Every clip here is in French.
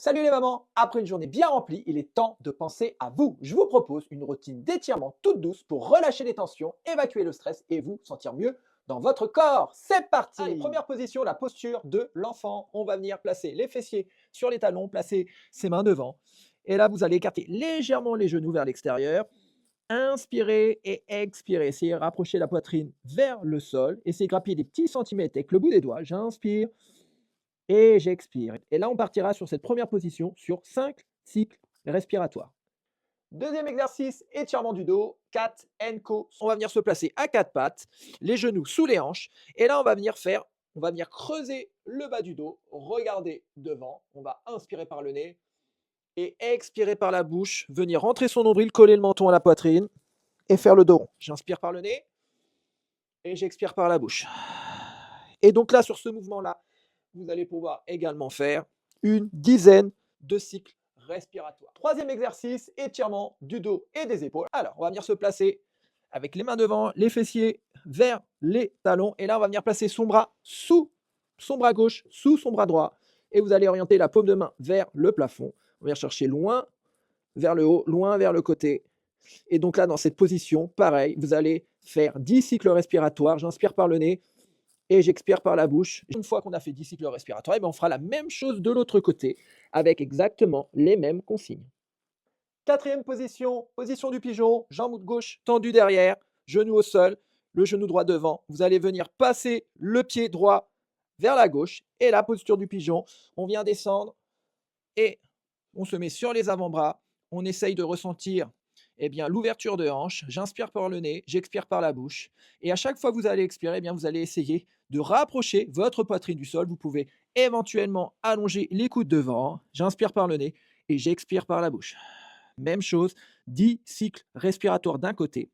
Salut les mamans, après une journée bien remplie, il est temps de penser à vous. Je vous propose une routine d'étirement toute douce pour relâcher les tensions, évacuer le stress et vous sentir mieux dans votre corps. C'est parti. Allez, première position, la posture de l'enfant. On va venir placer les fessiers sur les talons, placer ses mains devant. Et là, vous allez écarter légèrement les genoux vers l'extérieur. Inspirez et expirez. Essayez de rapprocher la poitrine vers le sol. Essayez de grappiller des petits centimètres avec le bout des doigts. J'inspire et j'expire. Et là, on partira sur cette première position sur 5 cycles respiratoires. Deuxième exercice, étirement du dos, cat and co. On va venir se placer à quatre pattes, les genoux sous les hanches. Et là, on va venir creuser le bas du dos, regarder devant. On va inspirer par le nez et expirer par la bouche. Venir rentrer son nombril, coller le menton à la poitrine et faire le dos rond. J'inspire par le nez et j'expire par la bouche. Et donc là, sur ce mouvement-là, vous allez pouvoir également faire une dizaine de cycles respiratoires. Troisième exercice, étirement du dos et des épaules. Alors, on va venir se placer avec les mains devant, les fessiers vers les talons. Et là, on va venir placer son bras sous son bras gauche, sous son bras droit. Et vous allez orienter la paume de main vers le plafond. On va venir chercher loin vers le haut, loin vers le côté. Et donc là, dans cette position, pareil, vous allez faire 10 cycles respiratoires. J'inspire par le nez et j'expire par la bouche. Une fois qu'on a fait 10 cycles respiratoires, on fera la même chose de l'autre côté avec exactement les mêmes consignes. Quatrième position, position du pigeon, jambe gauche tendue derrière, genou au sol, le genou droit devant. Vous allez venir passer le pied droit vers la gauche et la posture du pigeon. On vient descendre et on se met sur les avant-bras. On essaye de ressentir l'ouverture de hanche. J'inspire par le nez, j'expire par la bouche. Et à chaque fois que vous allez expirer, vous allez essayer de rapprocher votre poitrine du sol. Vous pouvez éventuellement allonger les coudes devant. J'inspire par le nez et j'expire par la bouche. Même chose, 10 cycles respiratoires d'un côté.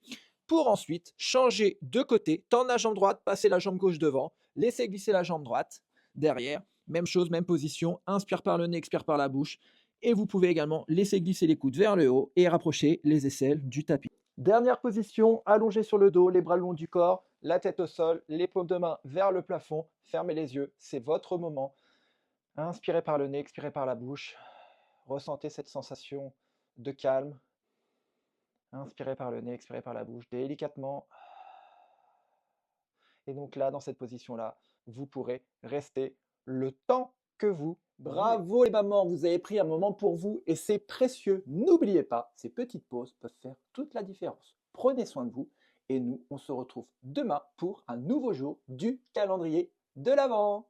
Pour ensuite changer de côté, tendre la jambe droite, passer la jambe gauche devant, laisser glisser la jambe droite derrière. Même chose, même position. Inspire par le nez, expire par la bouche. Et vous pouvez également laisser glisser les coudes vers le haut et rapprocher les aisselles du tapis. Dernière position, allongé sur le dos, les bras le long du corps, la tête au sol, les paumes de main vers le plafond. Fermez les yeux, c'est votre moment. Inspirez par le nez, expirez par la bouche. Ressentez cette sensation de calme. Inspirez par le nez, expirez par la bouche, délicatement. Et donc là, dans cette position-là, vous pourrez rester le temps que vous. Bravo les mamans, vous avez pris un moment pour vous et c'est précieux. N'oubliez pas, ces petites pauses peuvent faire toute la différence. Prenez soin de vous et nous, on se retrouve demain pour un nouveau jour du calendrier de l'Avent.